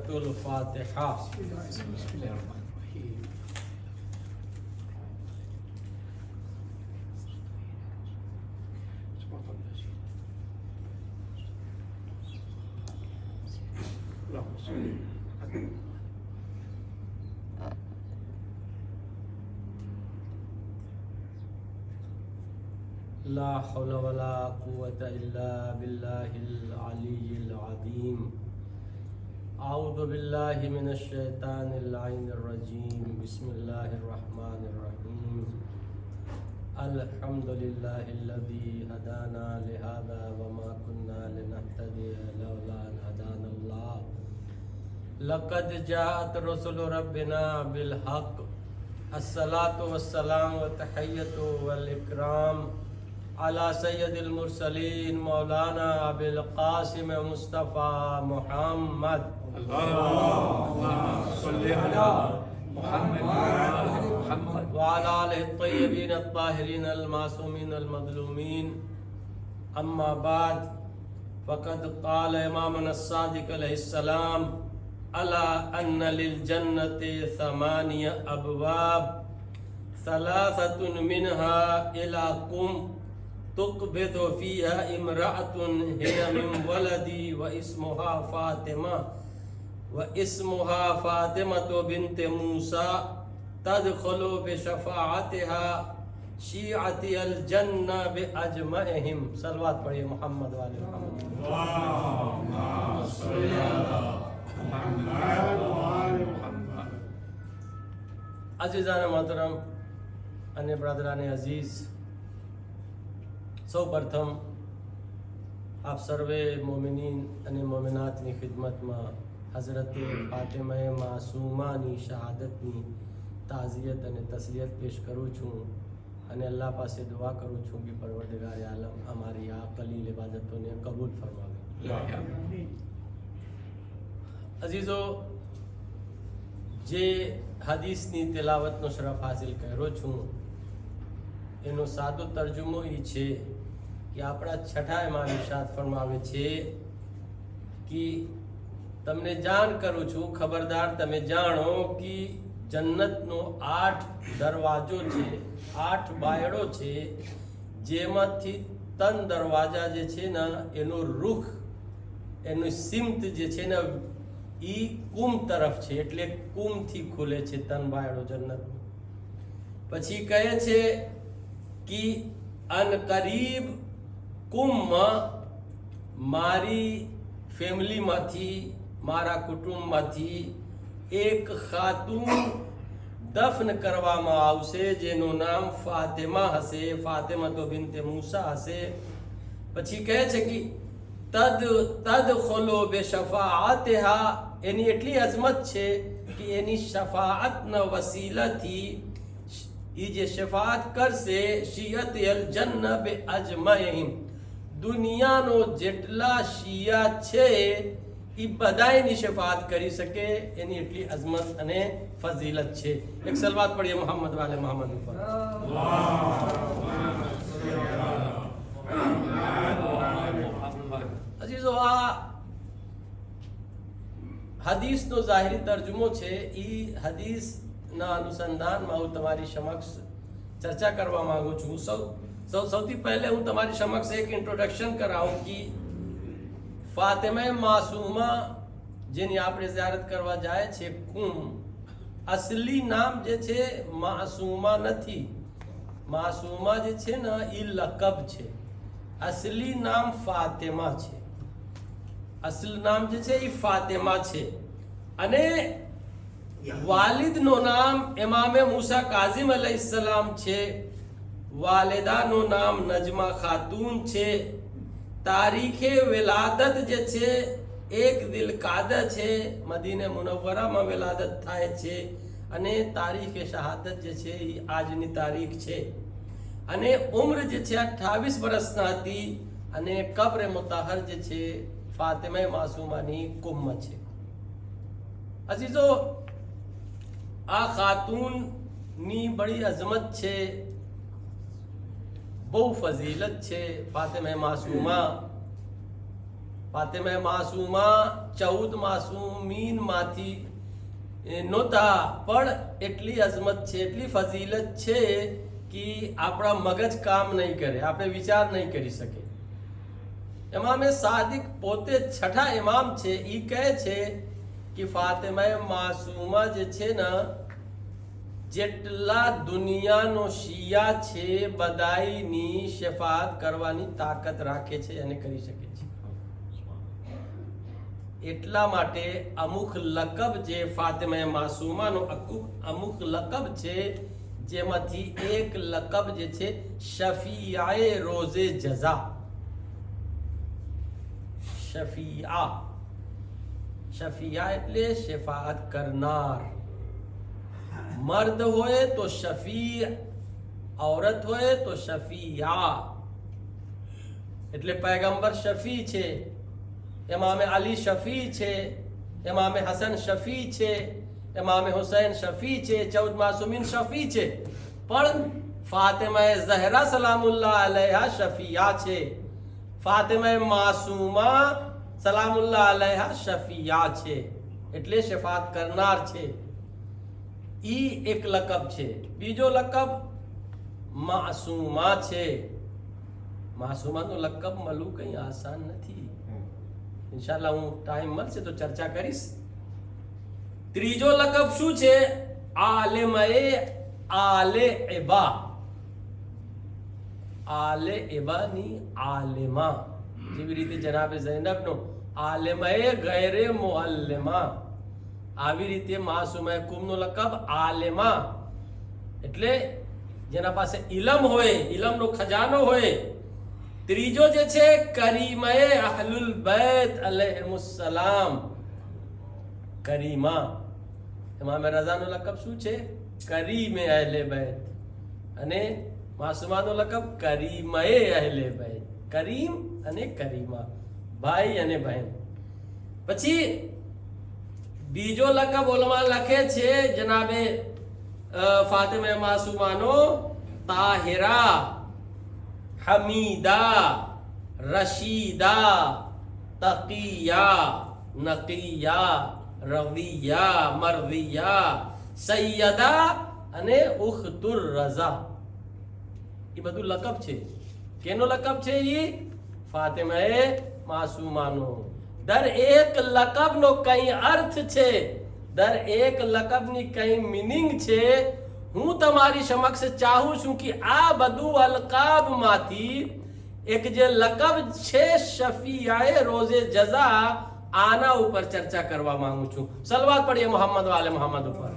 سورۃ الفاتحہ۔ لا حول ولا قوة الا باللہ العلی العظیم۔ اعوذ باللہ من الشیطان اللعین الرجیم، بسم اللہ الرحمن الرحیم۔ الحمد للہ الذی ہدانا لہذا وما كنا لنهتدی لولا ان ہدانا اللہ۔ لقد جاءت رسل ربنا بالحق، الصلاة والسلام والتحیۃ والاکرام علی سید المرسلین مولانا ابی القاسم مصطفیٰ محمد۔ اللهم صل على محمد وعلى آلہ الطیبین الطاہرین المعصومین المظلومین۔ اما بعد فقد قال امامنا الصادق علیہ السلام: الا ان للجنة 8 ابواب ثلاثة منها الىكم تقبض فيها امرأة هي من ولدي واسمها فاطمة بنت موسى تدخل بشفاعتها شیعتی الجنہ باجمعہم۔ صلوات پڑھیے محمد والے محمد۔ اللهم صل على محمد وآل محمد۔ عزیزان محترم અને બ્રદરાને અઝીઝ، સૌ પ્રથમ આપ સર્વે મોમિનીન અને મોમિનાતની ખિદમતમાં હઝરત ફાતિમા માસૂમાની શહાદતની તાઝિયત અને તસ્લિયત પેશ કરું છું અને અલ્લાહ પાસે દુઆ કરું છું કે પરવરદિગાર આલમ અમારી આ કલીલ ઇબાદતોને કબૂલ ફરમાવે۔ અઝીઝો، જે હદીસની તિલાવતનો શરફ હાસિલ કર્યો છું એનો સાદો તર્જુમો એ છે કે આપણા છઠ્ઠા ઇમામ ઇરશાદ ફરમાવે છે કે તમને જાણ કરું છું, ખબરદાર તમે જાણો કે જન્નતનો 8 દરવાજો છે, 8 બાયડો છે, જેમાંથી 3 દરવાજા જે છે ને એનું રૂખ, એનું સિમત જે છે ને એ કુમ તરફ છે, એટલે કુમથી ખુલે છે 3 બાયડો જન્નત। પછી કહે છે કે અન કરીબ કુમમાં મારી ફેમિલીમાંથી, મારા કુટુંબમાંથી એક ખાતુન દફન કરવામાં આવશે જેનું નામ ફાતિમા હશે, ફાતિમા તો બિન્તે મૂસા હશે। પછી કહે છે કે તદખુલુ બિશફાઅતિહા, એની એટલી અઝમત છે કે એની શફાઅતના વસીલાથી એ જે શફાઅત કરશે શિયતી અલજન્ના બિઅજમઇહિમ, દુનિયાનો જેટલા શિયા છે એ બધાયની શફાઅત કરી શકે, એની એટલી અઝમત અને ફઝીલત છે۔ એક સલવાત પढ़िए મોહમ્મદ વાલે મોહમ્મદ ઉપર۔ અજીઝો، આ હદીસનો ઝાહિરી તર્જુમો છે। એ હદીસના અનુસંધાનમાં હું તમારી સમક્ષ ચર્ચા કરવા માંગુ છું। સૌથી પહેલે હું તમારી સમક્ષ એક ઇન્ટ્રોડક્શન કરાવું કે ફાતિમા માસૂમા જેની આપણે ઝિયારત કરવા જાય છે કુમ, અસલી નામ જે છે માસૂમા નથી। માસૂમા જે છે ને એ લકબ છે, અસલી નામ ફાતિમા છે। અસલ નામ જે છે એ ફાતિમા છે અને વાલિદનું નામ ઇમામે મૂસા કાઝિમ અલૈહિસ્સલામ છે, વાલિદાનું નામ નજમા ખાતુન છે। તારીખે વિલાદત જે છે 1 દિલકાદા છે, મદીને મુનવ્વરામાં વિલાદત થાય છે અને તારીખે શહાદત જે છે એ આજની તારીખ છે અને ઉમ્ર જે છે 28 વર્ષના હતી અને કબ્ર મુતાહર જે છે ફાતિમા માસૂમાની કુમ છે। અઝીઝો، આ ખાતુનની બડી અઝમત છે, બહુ ફઝીલત છે। ફાતિમા માસૂમા 14 માસૂમીન માંથી નહોતા, પણ એટલી અઝમત છે, એટલી ફઝીલત છે કે આપણા મગજ કામ નહીં કરે, આપણે વિચાર નહીં કરી શકે. ઇમામે સાદિક પોતે છઠ્ઠા ઇમામ છે. એ કહે છે કે ફાતિમા માસૂમા જે છે ને, જેટલા દુનિયાનો શિયા છે બધાયની શફાત કરવાની તાકાત રાખે છે અને કરી શકે છે. એટલા માટે અમુક લકબ જે ફાતિમા માસૂમાનો અમુક લકબ છે, જેમાંથી એક લકબ જે છે શફીઆએ રોઝે જઝા. શફીઆ એટલે શફાઅત કરનાર. મર્દ હોય તો શફી, औरत હોય તો શફીઆ. એટલે પૈગંબર શફી છે, ઇમામે અલી શફી છે, ઇમામે હસન શફી છે, ઇમામે હુસૈન શફી છે, 14 માસૂમીન શફી છે, પણ ફાતિમા ઝહરા સલામુલ્લાહ અલૈહા શફીઆ છે. ફાતિમા માસૂમા સલામુલ્લાહ અલૈહા શફીઆ છે, એટલે શફાત કરનાર છે. ઈ એક લકબ છે. બીજો લકબ માસૂમા છે. માસૂમાનો લકબ મળવું કંઈ આસાન નથી. ઇન્શાલ્લાહ હું ટાઈમ મળશે તો ચર્ચા કરીશ. ત્રીજો લકબ શું છે? આલિમએ આલે ઇબા. આલે ઇબાની આલિમા, જેવી રીતે જનાબે ઝૈનબનો આલિમએ ગૈરે મુઅલ્લિમા, આવી રીતે માસૂમા કુમનો લકબ આલિમા, એટલે જેના પાસે ઇલમ હોય, ઇલમનો ખજાનો હોય. ત્રીજો જે છે કરીમએ અહલુલ બેત અલૈહિમુસ્સલામ. કરીમા. ઇમામ રઝાનો લકબ શું છે? કરીમે અહલે બેત. અને માસૂમાનો લકબ કરીમએ અહલે બેત. કરીમ અને કરીમા, ભાઈ અને બહેન. પછી બીજો લકબ ઉલમા લખે છે જનાબે ફાતિમા માસૂમાનો તાહિરા, હમીદા, રશીદા, તકિયા, નકિયા, રવિયા, મરવિયા, સૈયદા અને ઉખ્તુર રઝા. એ બધું લકબ છે. કેનો લકબ છે? એ ફાતિમાએ માસૂમાનો. દર એક લકબનો કઈ અર્થ છે, દર એક લકબની કઈ મીનિંગ છે. હું તમારી સમક્ષ ચાહું છું કે આ બધું અલકાબમાંથી એક જે લકબ છે શફીઆએ રોઝે જઝા, આના ઉપર ચર્ચા કરવા માંગુ છું. સલવાત પઢીએ મોહમ્મદ વાલે મોહમ્મદ ઉપર.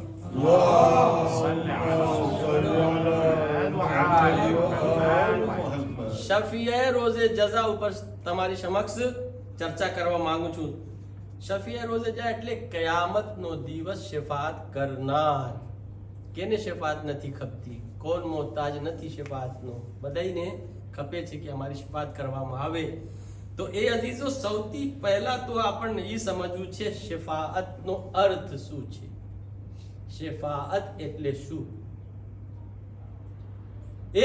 શફીઆએ રોઝે જઝા ઉપર તમારી સમક્ષ ચર્ચા કરવા માંગુ છું. શફીઆએ રોઝે જઝા એટલે કયામતનો દિવસ શફાત કરનાર. કેને શફાત નથી ખપતી? કોણ મોહતાજ નથી શફાતનો? બધાને ખપે છે કે અમારી શફાત કરવામાં આવે. તો એ અઝીઝો, સૌથી પહેલા તો આપણને એ સમજવું છે શફાઅતનો અર્થ શું છે. શફાઅત એટલે શું?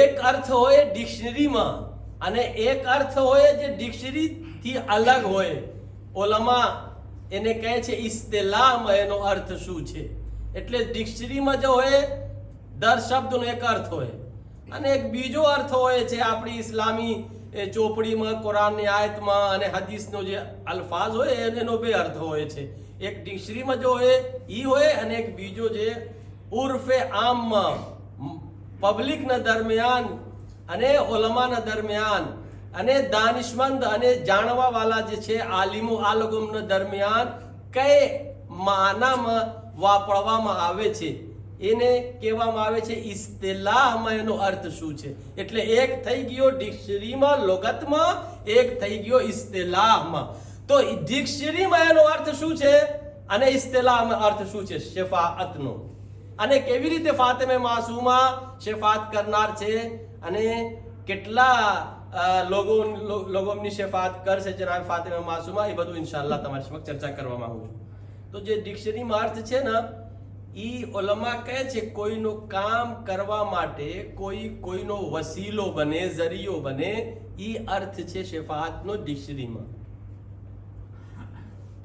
એક અર્થ હોય ડિક્શનરીમાં અને એક અર્થ હોય જે ડિક્શનરીથી અલગ હોય. ઉલમા એને કહે છે ઇસ્તિલાહમાં એનો અર્થ શું છે. એટલે ડિક્શનરીમાં જો હોય દર શબ્દનો એક અર્થ હોય અને એક બીજો અર્થ હોય છે આપણી ઇસ્લામી ચોપડીમાં, કુરાનની આયતમાં અને હદીસનો જે અલ્ફાઝ હોય એનો બે અર્થ હોય છે. એક ડિક્શનરીમાં જો હોય ઈ હોય અને એક બીજો જે ઉર્ફે આમમાં પબ્લિકના દરમિયાન અને ઉલમાના દરમિયાન અને દાનિશમંદ અને જાણવાવાળા જે છે આલિમો આ લોકોના દરમિયાન કઈ માનામાં વાપરવામાં આવે છે એને કહેવામાં આવે છે ઇસ્તિલાહમાં એનો અર્થ શું છે. એટલે એક થઈ ગયો ડિક્શનરીમાં લુગતમાં, એક થઈ ગયો ઇસ્તિલાહમાં. તો ડિક્શનરીમાં એનો અર્થ શું છે અને ઇસ્તિલાહમાં અર્થ શું છે શફાઅતનો. અને કેવી રીતે ફાતિમા માસૂમા શફાત કરનાર છે અને કેટલા લોગોની શફાત કરશે જનાબ ફાતિમા માસૂમા, એ બધું ઇન્શાઅલ્લાહ તમારી સમક્ષ ચર્ચા કરવા માંગુ છું. તો જે ડિક્શનરીમાં અર્થ છે ને, ઈ ઉલમા કહે છે કોઈનું કામ કરવા માટે કોઈનો વસીલો બને, જરિયો બને, ઈ અર્થ છે શફાઅતનો ડિક્શનરીમાં.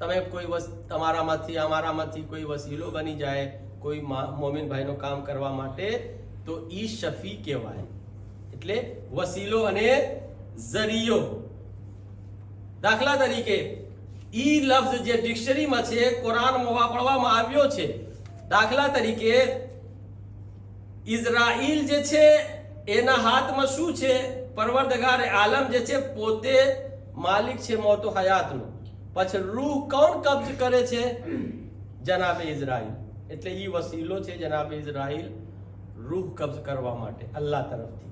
તમે કોઈ તમારામાંથી અમારામાંથી કોઈ વસીલો બની જાય કોઈ મોમિન ભાઈનું કામ કરવા માટે, તો ઈ શફી કહેવાય. એટલે વસીલો અને ઝરિયો. દાખલા તરીકે ઈ લફ્ઝ જે ડિક્શનરીમાં છે, કુરાનમાં વાપરવામાં આવ્યો છે. દાખલા તરીકે ઇઝરાઈલ જે છે એના હાથમાં શું છે? પરવરદગાર આલમ જે છે પોતે માલિક છે મોતો હયાતનો. પછી રૂહ કોણ કબ્જ કરે છે? જનાબે ઇઝરાઈલ. એટલે ઈ વસીલો છે જનાબે ઇઝરાઈલ રૂહ કબ્જ કરવા માટે અલ્લાહ તરફથી.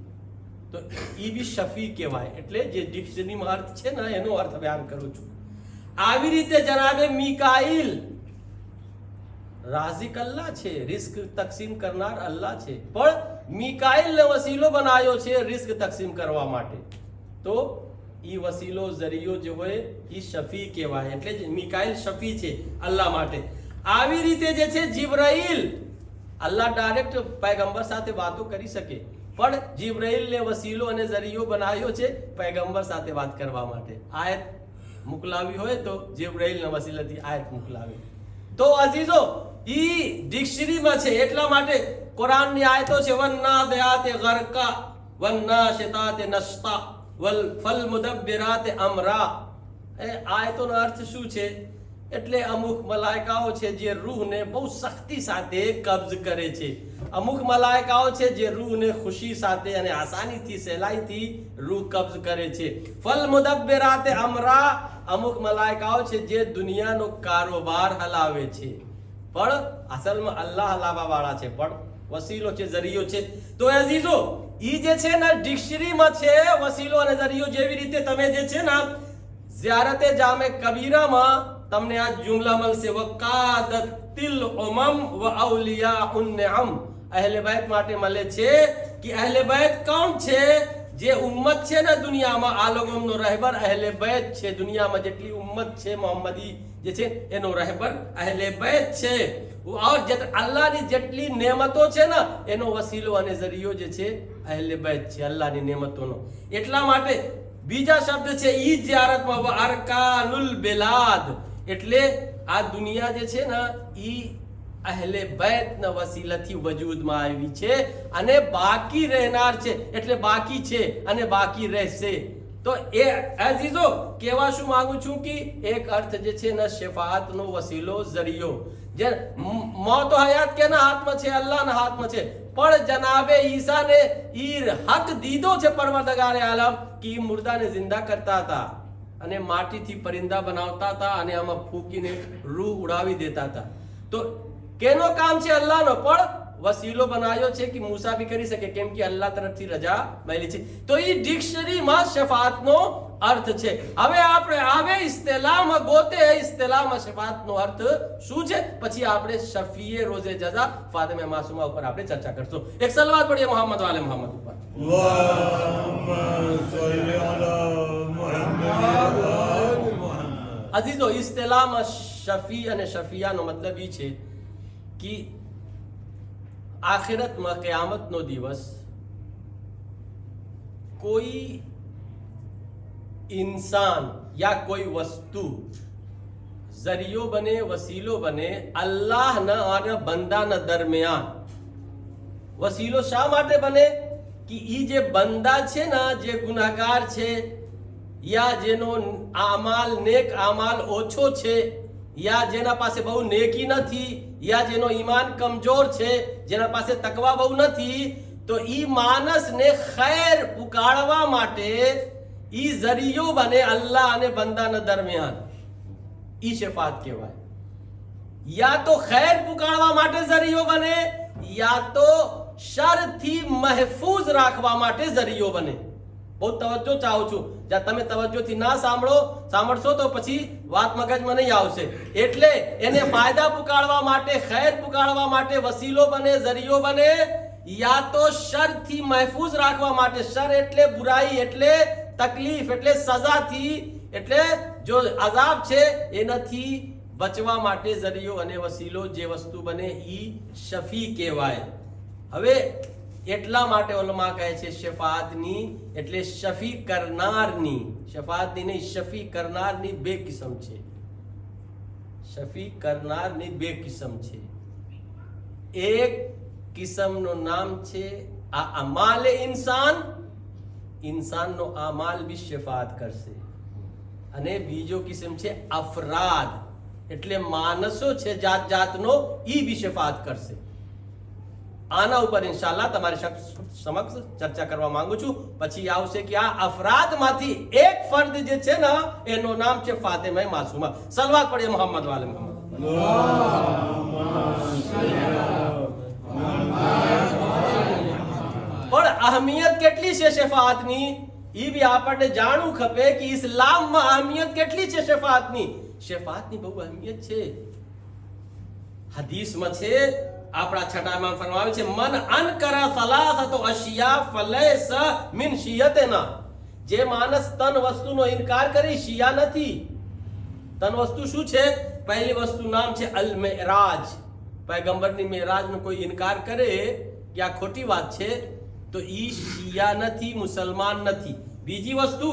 તો ઈ બી શફી કહેવાય. એટલે જે ડિક્શનરીમાં અર્થ છે ને એનો અર્થ બયાન કરું છું. આવી રીતે જનાબે મિકાઈલ રાઝિક અલ્લાહ છે, રિસ્ક તકસીમ કરનાર અલ્લાહ છે, પણ મિકાઈલને વસીલો બનાવ્યો છે રિસ્ક તકસીમ કરવા માટે. તો ઈ વસીલો ઝરિયો જે હોય ઈ શફી કહેવાય. એટલે મિકાઈલ શફી છે અલ્લાહ માટે. આવી રીતે જે છે જિબ્રાઈલ, અલ્લાહ ડાયરેક્ટ પૈગંબર સાથે વાતો કરી શકે, પણ જિબ્રાઈલને વસીલો અને ઝરિયો બનાવ્યો છે પૈગંબર સાથે વાત કરવા માટે. આયત મોકલાવી હોય તો જિબ્રાઈલના વસીલાથી આયત મોકલાવી. તો અઝીઝો ઈ ડિક્શનરીમાં છે. એટલા માટે કુરાનની આયતો છે વન્નાદિયાતે ગરકા વન્નાશિતાતે નશતા વલ ફલ મુદબ્બિરાતે અમરા. એ આયતોનો અર્થ શું છે? એટલે અમુક મલાઈકાઓ છે જે રૂહને બહુ સખ્તી સાથે કબ્જ કરે છે. અમુક મલાઈકાઓ છે જે રૂહને ખુશી સાથે અને આસાનીથી સહેલાઈથી રૂહ કબ્જ કરે છે. ફલ મુદબ્બિરાતે અમરા. અમુક મલાઈકાઓ છે જે દુનિયાનો કારોબાર હલાવે છે, પણ અસલમાં અલ્લાહ હલાવવા વાળા છે, પણ વસીલો છે ઝરિયો છે. તો અઝીઝો ઈ જે છે ને ડિક્શનરીમાં છે વસીલો અને ઝરિયો. જેવી રીતે તમે જે છે ને ઝિયારતે જામે કબીરામાં તમને આ જુમલા મળશે વકાદતિલ ઉમમ વ અવલિયાઉન નિઅમ. અહેલે બેત માટે મળે છે કે અહેલે બેત કોણ છે? જે ઉમ્મત છે ને દુનિયામાં, આ લોકોનો રહેબર અહેલે બેત છે. દુનિયામાં જેટલી ઉમ્મત છે મોહમ્મદી જે છે એનો રહેબર અહેલે બેત છે. और અલ્લાહની જેટલી નેમતો છે ને એનો વસીલો અને ઝરિયો જે છે અહેલે બેત છે અલ્લાહની નેમતોનો. એટલા માટે બીજા શબ્દ છે ઈ જિયારતમાં અરકાનુલ બિલાદ. એટલે આ દુનિયા જે છે ને ઈ અહેલે બેતના વસીલાથી વજૂદમાં આવી છે અને બાકી રહેનાર છે. એટલે બાકી છે અને બાકી રહેશે. તો એ અઝીઝો કહેવા શું માંગુ છું કે એક અર્થ જે છે ને શફાઅતનો વસીલો ઝરિયો. જે મોત હયાત કેના હાથમાં છે? અલ્લાહના હાથમાં છે. પણ જનાબે ઈસાને ઈ હક દીધો છે પરવરદગારે આલમ કે ઈ મુર્દાને જિંદા કરતા હતા અને માટીથી પરિંદા બનાવતા હતા અને આમાં ફૂંકીને રૂહ ઉડાવી દેતા હતા. તો કેનો કામ છે? અલ્લાહનો. પણ વસીલો બનાવ્યો છે કે મૂસા બી કરી શકે, કેમ કે અલ્લાહ તરફથી રજા મળી છે. તો ઈ ડિક્શનરીમાં શફાઅતનો અર્થ છે. હવે આપણે આવે ઇસ્તલાહમાં ગોતે ઇસ્તલાહમાં શફાઅતનો અર્થ શું છે, પછી આપણે શફીએ રોઝે જઝા ફાતિમા માસુમા ઉપર આપણે ચર્ચા કરશું. એક સલવાત પડીએ મોહમ્મદ વાલે મોહમ્મદ ઉપર. અઝીઝો ઇસ્તલાહમાં શફી અને શફિયાનો મતલબ એ છે કે આખિરતમાં કયામતનો દિવસ કોઈ इंसान या कोई वस्तु जरियो बने वसीलो बने अल्लाह न और बंदा न दरमियान. वसीलो शा माटे बने कि ई जे बंदा छे ना जे गुनाहगार छे या जेनो आमाल नेक आमाल ओछो छे या जेना पासे बहु नेकी નથી या जेनो ईमान कमजोर छे जेना पासे तकवा बहु નથી, तो ई मानस ने खैर पुकारवा माटे ઈ ઝરિયો બને અલ્લાહ અને બંદાના દરમિયાન. ઈ શફાત કહેવાય. યા તો ખૈર પુકારવા માટે ઝરિયો બને યા તો શરથી મહફૂઝ રાખવા માટે ઝરિયો બને. બહુ તવજ્જો ચાહું છું. જ્યાં તમે તવજ્જોથી ના સાંભળશો તો પછી વાત મગજમાં નહીં આવશે. એટલે એને ફાયદા પુકારવા માટે ખૈર પુકારવા માટે વસીલો બને ઝરિયો બને, યા તો શરથી મહફૂઝ રાખવા માટે. શર એટલે બુરાઈ, એટલે તકલીફ, એટલે સજાથી, એટલે જો અઝાબ છે એનાથી બચવા માટે ઝરિયો અને વસીલો જે વસ્તુ બને ઈ શફી કહેવાય. હવે એટલા માટે ઉલમા કહે છે શફાઅતની એટલે શફી કરનારની, શફાઅતની નહીં શફી કરનારની બે કિસ્મ છે. શફી કરનારની બે કિસ્મ છે. એક કિસ્મનું નામ છે આ અમાલે ઇન્સાન, ઇન્સાનનો અમાલ બી શફાત કરશે. અને બીજો કિસ્મ છે અફરાદ, એટલે માણસો છે જાત જાતનો, ઈ બી શફાત કરશે. આના ઉપર ઇન્શાલ્લાહ તમારી સમક્ષ ચર્ચા કરવા માંગુ છું. પછી આવશે કે આ અફરાદમાંથી એક ફર્દ જે છે ને એનું નામ છે ફાતિમા માસૂમા. સલવાત પઢીએ મોહમ્મદ વાલે મોહમ્મદ. પણ અહમિયત કેટલી છે શફાઅતની ઈ બી આપણને જાણવું ખપે કે ઇસ્લામમાં અહમિયત કેટલી છે શફાઅતની. શફાઅતની બહુ અહમિયત છે. હદીસમાં છે, આપણા છઠ્ઠામાં ફરમાવે છે, મન અનકરા સલાસતો અશિયા ફલૈસ મિન શિયતના. જે માણસ તન વસ્તુનો ઇનકાર કરે શિયા નથી. તન વસ્તુ શું છે? પહેલી વસ્તુ નામ છે અલ મેરાજ. પૈગંબરની મેરાજનો કોઈ ઇનકાર કરે કે આ ખોટી વાત છે તો ઈ શિયા નથી, મુસલમાન નથી. બીજી વસ્તુ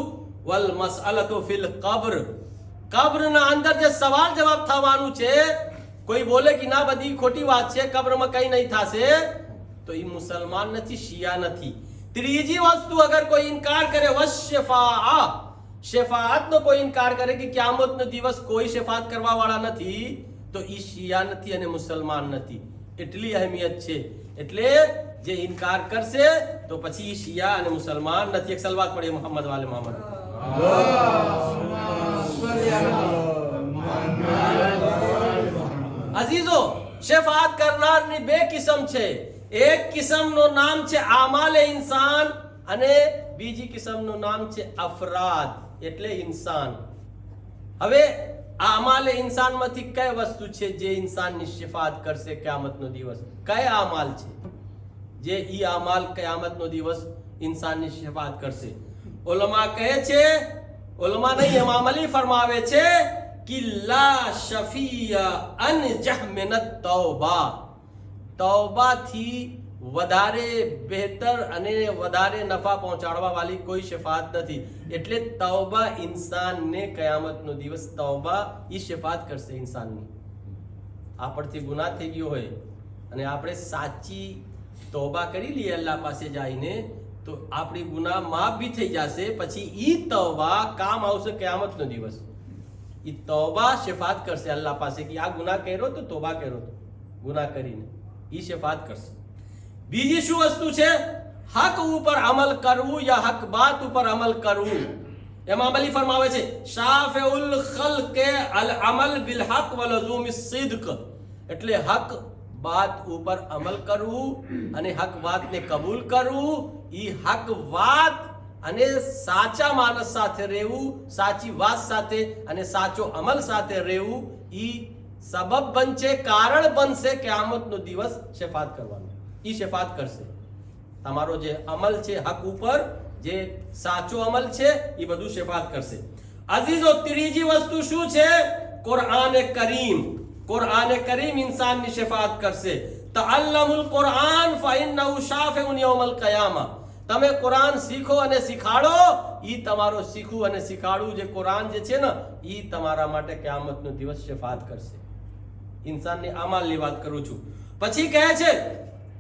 વલ મસઅલતુ ફિલ કબ્ર. કબ્રના અંદર જે સવાલ જવાબ થવાનું છે, કોઈ બોલે કે ના બધી ખોટી વાત છે, કબ્રમાં કઈ નહીં થશે, તો ઈ મુસલમાન નથી, શિયા નથી. ત્રીજી વસ્તુ અગર કોઈ ઇનકાર કરે વશફા, શફાઅતનો કોઈ ઇનકાર કરે કે કિયામતનો દિવસ કોઈ શફાઅત કરવા વાળા નથી, તો ઈ શિયા નથી અને મુસલમાન નથી. એટલી અહેમિયત છે. એટલે જે ઇનકાર કરશે તો પછી શિયા અને મુસલમાન નથી. એક સલવાત પઢીએ મોહમ્મદ વાલે મોહમ્મદ. અઝીઝો, શફાઅત કરનારની બે કિસ્મ છે. એક કિસ્મનું નામ છે આમાલે ઇન્સાન અને બીજી કિસ્મનું નામ છે અફરાદ, એટલે ઇન્સાન. હવે આમાલે ઇન્સાનમાંથી કઈ વસ્તુ છે જે ઇન્સાનની શફાઅત કરશે કિયામતનો દિવસ? કયા અમાલ છે જે ઈ અમાલ કિયામતનો દિવસ ઇન્સાનની શફાઅત કરશે? ઉલમા કહે છે, ઉલમા નહીં, ઇમામ અલી ફરમાવે છે कि ला शफिया अनजह मिन तौबा. તૌબા થી વધારે બહેતર અને વધારે નફા પહોંચાડવા વાળી કોઈ શફાત નથી. એટલે તૌબા ઇન્સાનને કયામતનો દિવસ તૌબા ઈ શફાત કરશે ઇન્સાનની. આપણથી ગુનાહ થઈ ગયો હોય અને આપણે સાચી તૌબા કરી લઈએ અલ્લાહ પાસે જઈને, તો આપણી ગુનાહ માફ બી થઈ જશે. પછી ઈ તૌબા કામ આવશે કયામતનો દિવસ. ઈ તૌબા શફાત કરશે અલ્લાહ પાસે કે આ ગુનાહ કર્યો તો તૌબા કર્યો તો ગુનાહ કરીને, ઈ શફાત કરશે. બીજી શું વસ્તુ છે? હક ઉપર અમલ કરવું યા હક બાત ઉપર અમલ કરવું. ઇમામ અલી ફરમાવે છે, શાફિઉલ ખલ્ક અલ અમલ બિલ હક વ લઝુમ સિદ્ક. એટલે હક બાત ઉપર અમલ કરવું અને હક વાતને કબૂલ કરવું. ઈ હક વાત અને સાચા માણસ સાથે રહેવું, સાચી વાત સાથે અને સાચો અમલ સાથે રહેવું, ઈ સબબ બનશે, કારણ બનશે કિયામતનો દિવસ શફાત કરવાનો. ઈ શફાત કરશે. તમારો જે અમલ છે હક ઉપર, જે સાચો અમલ છે, એ બધું શફાત કરશે. અઝીઝો, ત્રીજી વસ્તુ શું છે? કુરાન કરીમ. કુરાન કરીમ ઇન્સાનની શફાત કરશે. તઅલ્લમુલ કુરાન ફઇન્નહુ શાફિઉન યૌમલ કિયામah. તમે કુરાન શીખો અને શીખાડો. ઈ તમારો શીખવું અને શીખાડવું જે કુરાન જે છે ને, ઈ તમારા માટે કિયામતનો દિવસ શફાત કરશે. ઇન્સાનની અમાલની વાત કરું છું. પછી કહે છે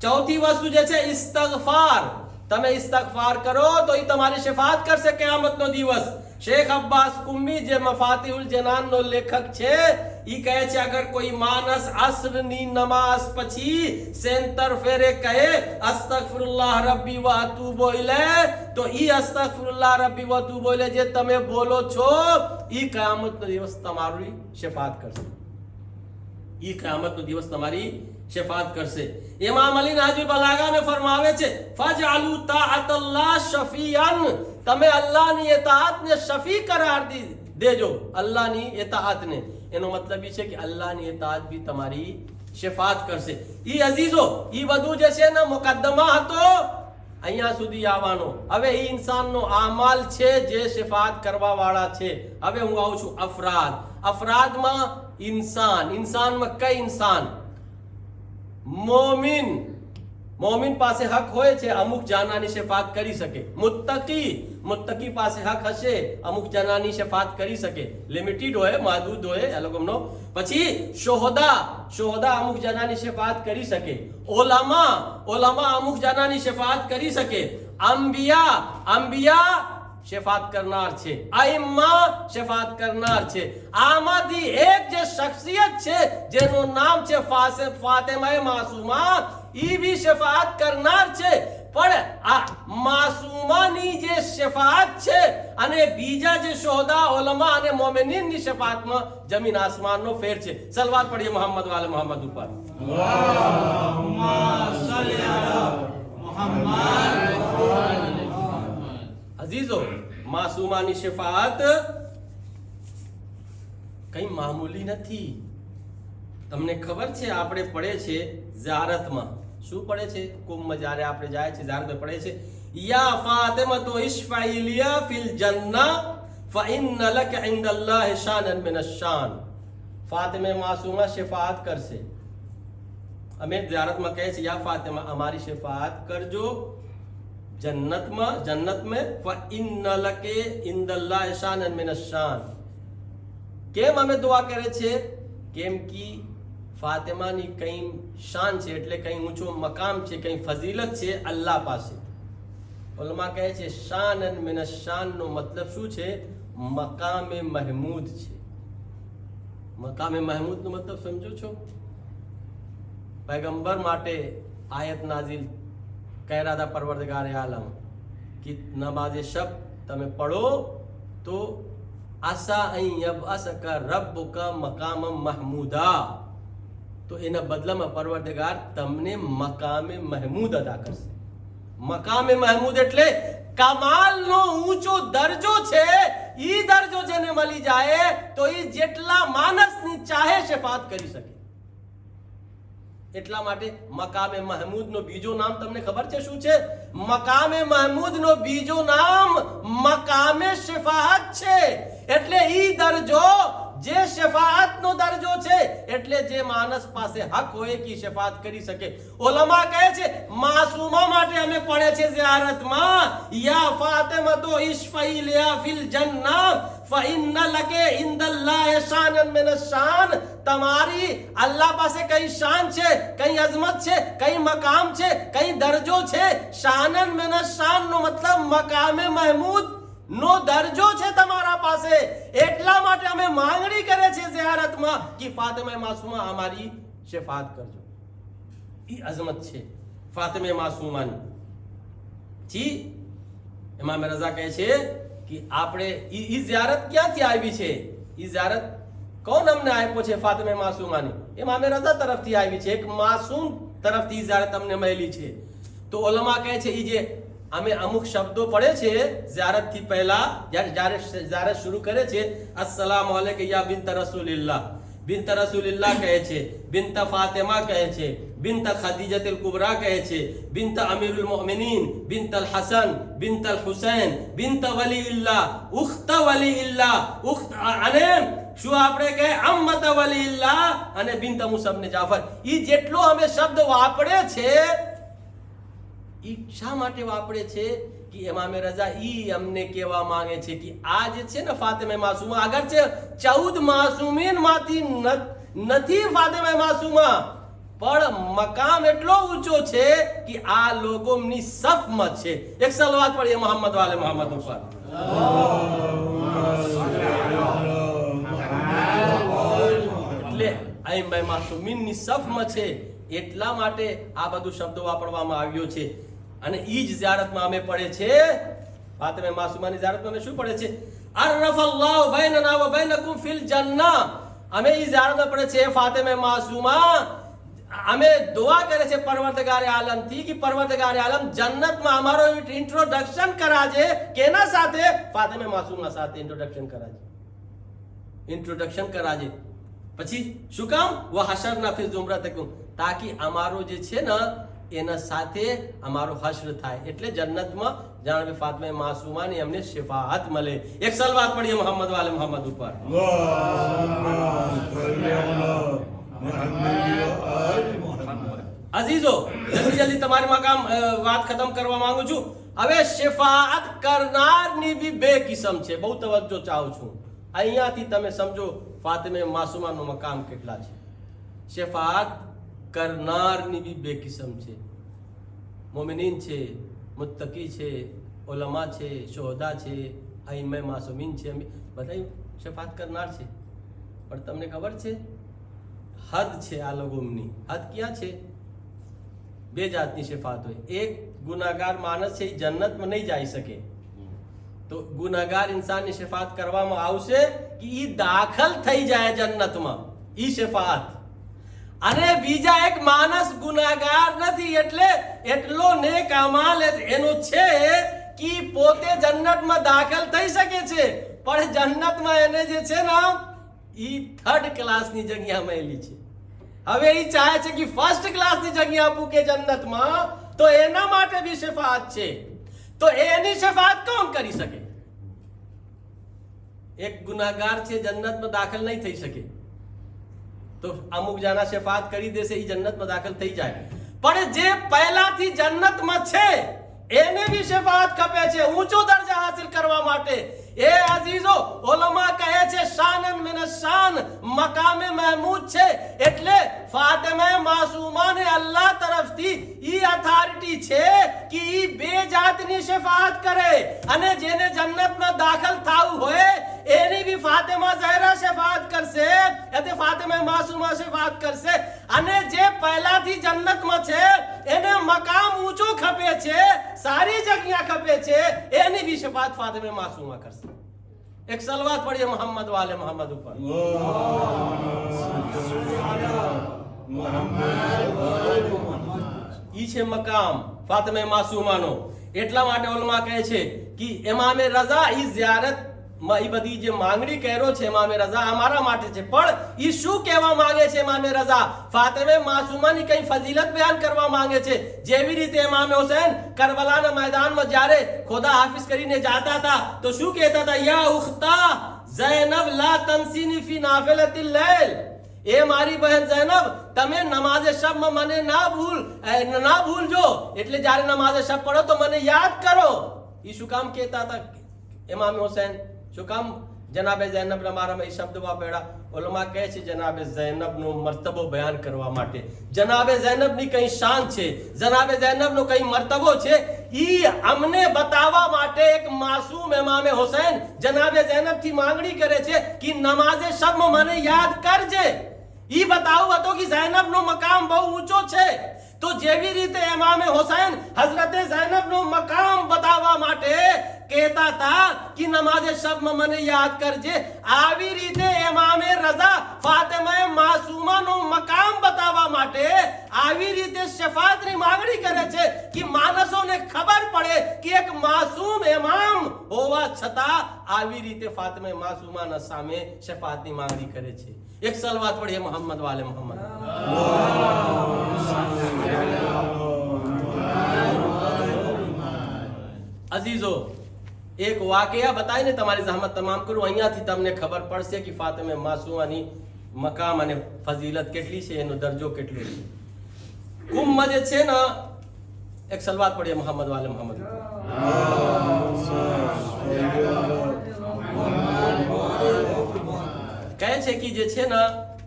ચોથી વસ્તુ જે છે ઇસ્તગફાર. તમે ઇસ્તગફાર કરો તો ઈ તમારી શફાત કરશે કિયામતનો દિવસ. શેખ અબ્બાસ કુમ્મી જે મફાતિહુલ જનાનનો લેખક છે, ઈ કહે છે અગર કોઈ માણસ અસરની નમાઝ પછી 70 ફેરે કહે અસ્તગફિરુલ્લાહ રબ્બી વ અતૂબુ ઇલૈહ, તો ઈ અસ્તગફિરુલ્લાહ રબ્બી વ અતૂબુ ઇલૈહ જે તમે બોલો છો, ઈ કિયામતનો દિવસ તમારી શફાત કરશે. ઈ કિયામતનો દિવસ તમારી શફાત કરશે. ઇમામ અલી નાહજુલ બલાગા में ફરમાવે છે, ફજઅલુ તાઅતલ્લાહ શફીઅન. તમે અલ્લાહની ઇતાઅતને શફી કરાર દેજો. અલ્લાહની ઇતાઅતને, એનો મતલબ એ છે કે અલ્લાહની ઇતાઅત બી તમારી શફાત કરશે. ઈ અઝીઝો, ઈ બધું જે છે ને મુકદ્દમા હતો અહીંયા સુધી આવવાનો. હવે ઈ ઇન્સાનનો આમાલ છે જે શફાત કરવા વાળા છે. હવે હું આવું છું અફરાદ. અફરાદમાં ઇન્સાન. ઇન્સાનમાં કઈ ઇન્સાન? મોમિન, મોમિન પાસે હક હોય છે, અમુક જાનાની શફાત કરી શકે. મુત્તકી પાસે હક હશે, અમુક જનાની શફાત કરી શકે. લિમિટેડ હોય, માદૂદ હોય એ લોકોનો. પછી શોહદા અમુક જનાની શફાત કરી શકે. ઓલામા અમુક જનાની શફાત કરી શકે. અંબિયા શફાત કરનાર છે, આઈમ્મા શફાત કરનાર છે. આમાંથી એક જે શખ્સિયત છે જેનું નામ છે ફાતિમા માસૂમા, ઈ બી શફાત કરનાર છે. પણ આ માસૂમાની જે શફાત છે અને બીજા જે શોહદા, ઉલમા અને મોમિનીનની શફાતમાં જમીન આસમાનનો ફેર છે. સલવાત પઢીએ મોહમ્મદ વાલે મોહમ્મદ ઉપર. અલ્લાહુમ્મા સલ્લી અલા મુહમ્મદ. અઝીઝો, માસૂમાની શફાત કઈ મામૂલી નથી. તમને ખબર છે, આપણે પડે છે ઝિયારતમાં, શું પડે છે? કુંભમાં જ્યારે આપણે જાય છે ઝિયારતમાં પડે છે, યા ફાતિમા ઇશ્ફાઇલિયા ફિલ જન્ના ફઇન્ન લક ઇન્દલ્લાહ શાનન મિન અશ-શાન. ફાતિમા માસૂમા શફાત કરશે. અમે ઝિયારતમાં કહે છે, યા ફાતિમા અમારી શફાત કરજો જન્નત में फइन्न लके इंदल्लाह शानन मिन अश-शान. કેમ અમે દુઆ કરે છે? કેમ કે ફાતિમાની કઈ શાન છે, એટલે કઈ ઊંચો મકામ છે, કઈ ફઝીલત છે અલ્લાહ પાસે. ઉલમા કહે છે શાનન મિન અશ-શાન નો મતલબ શું છે? મકામે મહમૂદ છે. મકામે મહમૂદ નો મતલબ સમજો છો? પૈગંબર માટે આયત નાઝિલ કહેરા હતા પરવરદગાર આલમ કે નમાઝે શબ તમે પઢો તો આસા અહીં યબઅસકા રબ્બુકા મકામ મહમૂદા, તો એના બદલામાં પરવરદગાર તમને મકામે મહમૂદ અદા કરશે. મકામે મહમૂદ એટલે કમાલનો ઊંચો દરજ્જો છે. ઈ દરજ્જો જેને મળી જાય તો ઈ જેટલા માણસની ચાહે શફાત કરી શકે. એટલા માટે મકામે મહમૂદ નો બીજો નામ તમને ખબર છે શું છે? મકામે મહમૂદ નો બીજો નામ મકામે શફાઅત છે. એટલે ઈ દરજો જે શફાઅત નો દરજો છે, એટલે જે માણસ પાસે હક હોય કે શફાઅત કરી શકે. ઉલમા કહે છે માસૂમા માટે અમે પડે છે ઝિયારતમાં, યા ફાતિમા તો ઇશ્ફાઇલિયા ફિલ જન્ના ફઇન્ન લકે ઇન્દલ્લાહ શાનન મિન અશ-શાન. તમારી અલ્લાહ પાસે કઈ શાન છે, કઈ અઝમત છે, કઈ મકામ છે, કઈ દરજો છે. શાનન મિન અશ-શાન નો મતલબ મકામે મહમૂદ નો દરજો છે તમારા પાસે. એટલા માટે અમે માંગણી કરે છે ઝિયારતમાં કે ફાતિમા માસૂમા અમારી શફાત કરજો. ઈ અઝમત છે ફાતિમા માસૂમાની. જી ઇમામ રઝા કહે છે કે આપણે ઈ ઝિયારત ક્યાંથી આવી છે? ઈ ઝિયારત કોણ અમને આપ્યો છે? ફાતિમા માસૂમાની ઇમામ રઝા તરફથી આવી છે. એક માસૂમ તરફથી ઝિયારત અમને મળી છે. તો ઉલમા કહે છે ઈ જે અમે અમુક શબ્દો પડે છે ઝિયારત થી પહેલા, જ્યારે ઝિયારત શરૂ કરે છે, અસ્સલામુ અલૈકા યા બિન્ટ રસૂલિલ્લાહ. બિન્ટ રસૂલિલ્લાહ કહે છે, બિન્ટ ફાતિમા કહે છે, બિન્ટ ખદીજતુલ કુબરા કહે છે, બિન્ટ અમીરુલ મુમિનીન, બિન્ટ અલ હસન, બિન્ટ અલ હુસૈન, બિન્ટ વલીઇલ્લાહ, ઉખ્ત વલીઇલ્લાહ, ઉખ્ત અને શું આપણે કહે અમ્મત વલીઇલ્લાહ અને બિન્ટ મુસા ઇબ્ન જાફર. ઈ જેટલો અમે શબ્દ વાપરે છે, ઈ શા માટે વાપરે છે? કે ઇમામે રઝા ઈ અમને કહેવા માંગે છે કે આ જે છે ને ફાતિમા માસૂમા, અગર છે 14 માસૂમીન માંથી નથી ફાતિમા માસૂમા, પણ મકામ એટલો ઊંચો છે કે આ લોકોની સફમાં છે. એક સલવાત પઢીએ મોહમ્મદ વાલે મોહમ્મદ ઉપર. એટલે આ માસૂમીનની સફમાં છે. એટલા માટે આ બધું શબ્દો વાપરવામાં આવ્યો છે. અને ઈ જ ઝિયારતમાં અમે પડે છે ફાતિમા માસૂમાની ઝિયારતમાં અમે શું પડે છે? અરફલ્લાહુ બૈનના વ બૈનકુમ ફિલ જન્ના. અમે ઈ ઝિયારતમાં પડે છે ફાતિમા માસૂમા. અમે દુઆ કરે છે પરવરદગાર આલમ થી કે પરવરદગાર આલમ જન્નતમાં અમારો ઇન્ટ્રોડક્શન કરાજે. કેના સાથે? ફાતિમા માસૂમા સાથે ઇન્ટ્રોડક્શન કરાજે. પછી શું કામ? વ હશરના ફી ઝુમરતિકુમ, તાકી અમારો જે છે ને એના સાથે અમારો હશ્ર થાય. એટલે જન્નતમાં જાણે ફાતિમા માસૂમાની અમને શફાઅત મળે. એક સલવાત પઢીએ મોહમ્મદ વાલે મોહમ્મદ ઉપર. અઝીઝો, જલ્દી તમારી મકામ વાત ખતમ કરવા માંગુ છું. હવે શફાઅત કરનારની બી બે કિસ્મ છે. બહુ તવજ્જો ચાહું છું. અહીંયાથી તમે સમજો ફાતિમે માસૂમાનું મકામ કેટલા છે. શફાઅત કરનારની બી બે કિસ્મ છે. મોમિનીન છે, મુત્તકી છે, ઉલમા છે, શોહદા છે, અઈમે માસૂમીન છે, બધા શફાઅત કરનાર છે. પણ તમને ખબર છે હદ છે આ લોકોની. હદ ક્યાં છે? બે જાતની શફાત હોય. એક ગુનાહગાર માણસ છે, એ જન્નતમાં નહીં જઈ શકે, તો ગુનાહગાર ઇન્સાનની શફાત કરવામાં આવશે કે એ દાખલ થઈ જાય જન્નતમાં, ઈ શફાત. અને બીજા એક માણસ ગુનાહગાર નથી, એટલે એટલો નેક અમાલ એનો છે કે પોતે જન્નતમાં દાખલ થઈ શકે છે, પણ જન્નતમાં એને જે છે ને ઈ થર્ડ ક્લાસની જગ્યા મળેલી છે. હવે ઈ ચાહે છે કે ફર્સ્ટ ક્લાસની જગ્યા આપું કે જન્નતમાં, તો એના માટે બી શફાત છે. તો એની શફાત કોણ કરી શકે? એક ગુનાહગાર છે, જન્નતમાં દાખલ નહીં થઈ શકે, તો અમુક જણા શફાત કરી દેશે, ઈ જન્નતમાં દાખલ થઈ જાય. પણ જે પહેલાથી જન્નતમાં છે એને બી શફાત ખપે છે ઊંચો દરજા હાસિલ કરવા માટે. એ અઝીઝો, ઉલમા કહે છે શાનન મિન શાન, મકામે મહમૂદ છે. એટલે ફાતિમા માસૂમાને અલ્લાહ તરફથી ઈ અથોરિટી છે કે ઈ બે જાતની શફાત કરે, અને જેને જન્નતમાં દાખલ થવું હોય એની બી ફાતિમા ઝહરા શફાત કરશે, એટલે ફાતિમા માસૂમા શફાત કરશે. અને જે પહેલાથી જન્નતમાં છે એને મકામ ઊંચો ખપે છે, સારી જગ્યા ખપે છે, એની બી શફાત ફાતિમા માસૂમા કરશે. એક સલવાત પढ़िए मोहम्मद वाले मोहम्मद ऊपर. ઈ છે મકામ ફાતિમા માસૂમાનો. એટલા માટે ઉલમા કહે છે કે ઇમામે રઝા ઈ ઝિયારત ઈ બધી જે માંગણી કર્યો છે ઇમામે રઝા અમારા માટે છે. પણ ઈ શું કહેવા માંગે છે ઇમામે રઝા? ફાતિમા માસૂમાની કઈ ફજીલત બયાન કરવા માંગે છે. જેવી રીતે ઇમામ હુસૈન કરબલાના મેદાનમાં જ્યારે ખુદા હાફિઝ કરીને જાતા હતા તો શું કહેતા હતા? યા ઉખ્તા ઝૈનબ લા તનસીની ફી નાફિલતિલ લૈલ, એ મારી બહેન ઝૈનબ તમે નમાઝે શબમાં મને ના ભૂલજો, એટલે જ્યારે નમાઝે શબ પઢો તો મને યાદ કરો. ઈ શું કામ કહેતા હતા ઇમામ હુસૈન? શું કામ જનાબે ઝૈનબ મારામાં એ શબ્દ વાપર્યા? ઉલમા કહે છે જનાબે ઝૈનબનો મર્તબો બયાન કરવા માટે. જનાબે ઝૈનબની કઈ શાન છે, જનાબે ઝૈનબનો કઈ મર્તબો છે, ઈ અમને બતાવવા માટે એક માસૂમ ઇમામે હુસૈન જનાબે ઝૈનબથી માંગણી કરે છે કે નમાઝે શબમાં મને યાદ કરજે. ઈ બતાવવું હતું કે ઝૈનબનો મકામ બહુ ઊંચો છે. તો જેવી રીતે ઇમામે હુસૈન હઝરતે ઝૈનબનો મકામ બતાવવા માટે કહેતા હતા કે નમાઝે શબમાં મને યાદ કરજે, આવી રીતે ઇમામે રઝા ફાતિમા માસૂમાનો મકામ બતાવવા માટે આવી રીતે શફાતની માંગણી કરે છે કે માણસોને ખબર પડે કે એક માસૂમ ઇમામ હોવા છતાં આવી રીતે ફાતિમા માસૂમાના સામે શફાતની માંગણી કરે છે. એક સલવાત પढ़िए मोहम्मद वाले मोहम्मद. અઝીઝો, એક વાકયા બતાવીને તમારી જહમત તમામ કરું. અહીંયાથી તમને ખબર પડશે કે ફાતિમા માસૂમાની મકામ અને ફજીલત કેટલી છે, એનો દરજ્જો કેટલો છે. કુંભમાં જે છે ને, એક સલવાત પढ़िए મોહમ્મદ વાલે મોહમ્મદ. કહે છે કે જે છે ને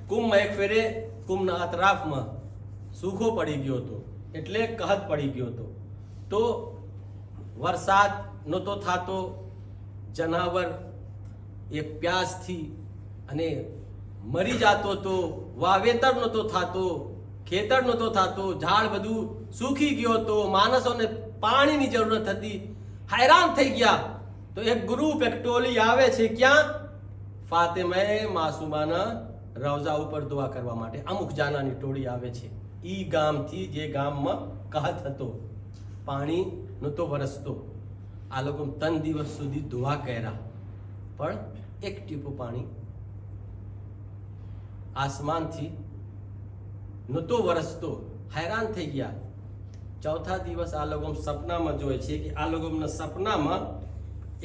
કુંભમાં એક ફેરે કુંભના અતરાફમાં સૂખો પડી ગયો હતો, એટલે કહત પડી ગયો હતો. તો વરસાદ નહોતો થતો, જનાવર એ પ્યાસથી અને મરી જતો હતો, વાવેતર નહોતો થતો, ખેતર નહોતો થતો, ઝાડ બધું સૂકી ગયો હતો, માણસોને પાણીની જરૂરત હતી, હેરાન થઈ ગયા. તો એક ગ્રુપ, એક ટોલી આવે છે ક્યાં? ફાતિમા માસૂમાના રોઝા ઉપર દુઆ કરવા માટે અમુક જાનાની ટોળી આવે છે. ઈ ગામથી જે ગામમાં કહત હતો, પાણી નહોતો વરસતો, આ લોકો 3 દિવસ સુધી દુઆ કર્યા, પણ એક ટીપું પાણી આસમાનથી નહોતો વરસતો, હેરાન થઈ ગયા. ચોથા દિવસ આ લોકો સપનામાં જોવે છે કે આ લોકોના સપનામાં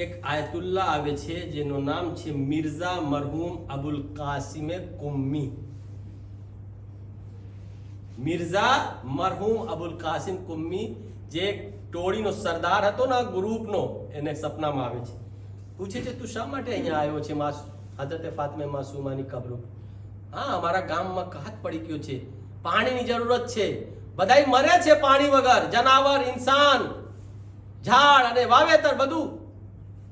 એક આયતુલ્લાહ આવે છે જેનું નામ છે મિર્ઝા મરહૂમ અબુલ કાસિમ કુમ્મી. મિર્ઝા મરહૂમ અબુલ કાસિમ કુમ્મી જે ટોળીનો સરદાર હતો ને ગ્રુપનો, એને સપનામાં આવે છે, પૂછે છે તું શા માટે અહીંયા આવ્યો છે હઝરત ફાતિમા માસૂમાની કબ્ર? હા, અમારા ગામમાં કાટ પડી ગયો છે, પાણીની જરૂરત છે, બધાય મરે છે પાણી વગર, જનાવર, ઇન્સાન, ઝાડ અને વાવેતર બધું,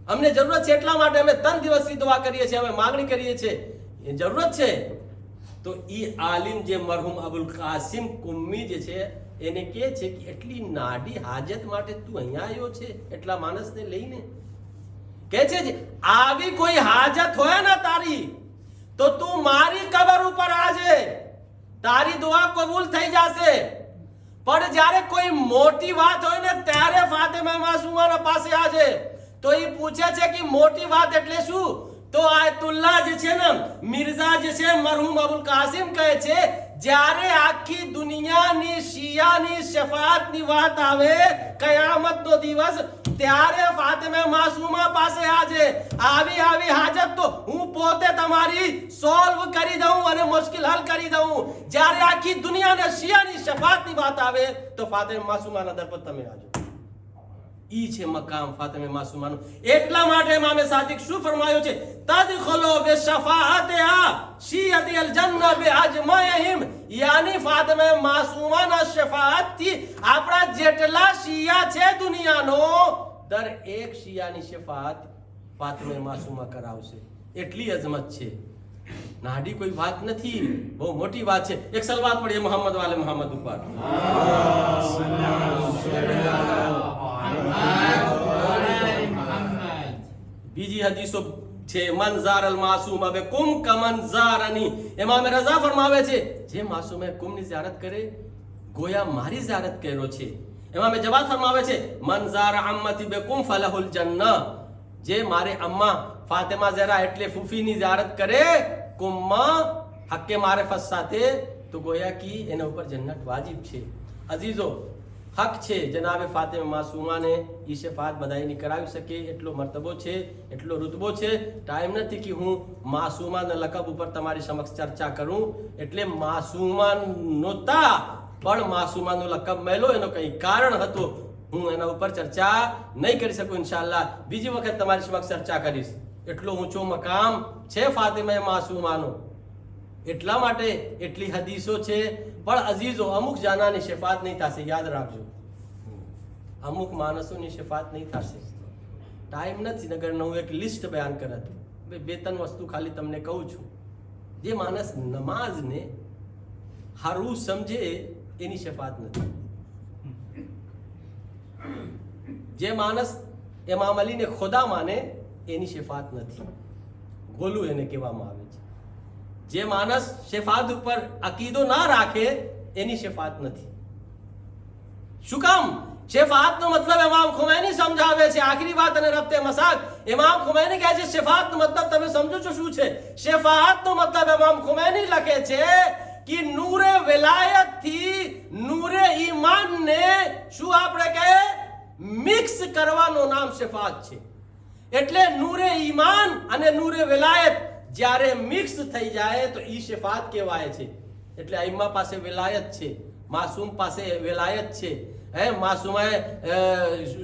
અમને જરૂરત છે, એટલા માટે અમે 3 દિવસથી દુઆ કરીએ છીએ, અમે માંગણી કરીએ છીએ, એ જરૂરત છે. તો ઈ આલિમ જે મરહૂમ અબુલ કાસિમ કુમ્મી જે છે એને કહે છે કે એટલી નાડી હાજત માટે તું અહીંયા આવ્યો છે એટલા માણસને લઈને? કહે છે આવી કોઈ હાજત હોય ને તારી તો તું મારી કબર ઉપર આજે, તારી દુઆ કબૂલ થઈ જશે. પણ જ્યારે કોઈ મોટી વાત હોય ને ત્યારે ફાતિમા માસૂમા પાસે આજે તો એ પૂછે છે કે મોટી વાત એટલે શું? તો આયતુલ્લાહ જે છે ને, મિર્ઝા જે છે મરહૂમ અબુલ કાસિમ કહે છે જ્યારે આખી દુનિયાની શિયાની શફાઅતની વાત આવે કયામતનો દિવસ, ત્યારે ફાતિમા માસૂમા પાસે આજે આવી હાજત તો હું પોતે તમારી સોલ્વ કરી દઉં અને મુશ્કેલ હલ કરી દઉં. જ્યારે આખી દુનિયાને શિયાની શફાઅતની વાત આવે તો ફાતિમા માસૂમાના દર પર તમે આજો. ઈ છે મકામ ફાતિમા માસૂમાનું. એટલા માટે ઇમામે સાદિક શું ફરમાયું છે? તદખુલુ બિશફાઅતિહા શિયતી અલજન્નહ બિઅજમાઇહિમ, યાની ફાતિમા માસૂમાના શફાઅતથી આપણા જેટલા શિયા છે દુનિયાનો, દર એક શિયાની શફાઅત ફાતિમા માસૂમા કરાવશે. એટલી અઝમત છે, નાડી કોઈ વાત નથી, બહુ મોટી વાત છે. એક સલવાત પડીએ મોહમ્મદ વાલે મોહમ્મદ ઉપર. બીજી હદીસો છે, મંઝાર અલ માસૂમ અબે કુમ કમંઝારની. ઇમામ રઝા ફરમાવે છે જે માસૂમે કુમની ઝિયારત કરે ગોયા મારી ઝિયારત કર્યો છે. ઇમામ જવાદ ફરમાવે છે મંઝાર અમ્મતી બે કુમ ફલહુલ જન્નહ, જે મારે અમ્મા ફાતિમા ઝહરા એટલે ફૂફીની ઝિયારત કરે કુમમાં હક્કે મારિફત સાથે તો ગોયા કી એના ઉપર જન્નત વાજિબ છે. અઝીઝો, હક છે જનાબે ફાતિમા માસૂમાને ઈ શફાત બધાયની કરાવી શકે એટલો મર્તબો છે, એટલો રુતબો છે. ટાઈમ નથી કે હું માસૂમાના લકબ ઉપર તમારી સમક્ષ ચર્ચા કરું. એટલે માસૂમા નહોતા પણ માસૂમાનો લકબ મેલો એનો કંઈ કારણ હતો, હું એના ઉપર ચર્ચા નહીં કરી શકું. ઇન્શાઅલ્લાહ બીજી વખત તમારી સમક્ષ ચર્ચા કરીશ. એટલો ઊંચો મકામ છે ફાતિમા માસૂમાનો. એટલા માટે એટલી હદીસો છે. પણ અઝીઝો, અમુક જાનાની શફાત નહીં થશે, યાદ રાખજો. અમુક માણસોની શફાત નહીં થશે. ટાઈમ નથી, નગર હું એક લિસ્ટ બયાન કરત, 2-3 વસ્તુ ખાલી તમને કહું છું. જે માણસ નમાઝને હારું સમજે એની શફાત નથી. જે માણસ ઇમામ અલીને ખુદા માને એની શફાત નથી. ગોલું એને કહેવામાં આવે છે. જે માણસ શફાત ઉપર અકીદો ના રાખે એની શફાત નથી. શું કામ? શફાતનો મતલબ ઇમામ ખુમૈની સમજાવે છે. આખરી વાત અને રબ્તે મસાક, ઇમામ ખુમૈની કહે છે શફાતનો મતલબ તમે સમજો છો શું છે? શફાતનો મતલબ ઇમામ ખુમૈની લખે છે કે નૂરે વિલાયત થી નૂરે ઈમાનને શું આપણે કહે મિક્સ કરવાનો નામ શફાત છે. એટલે નૂરે ઈમાન અને નૂરે વિલાયત જ્યારે મિક્સ થઈ જાય તો ઈ શફાત કહેવાય છે. એટલે અઈમ્મા પાસે વિલાયત છે, માસૂમ પાસે વિલાયત છે, માસૂમાએ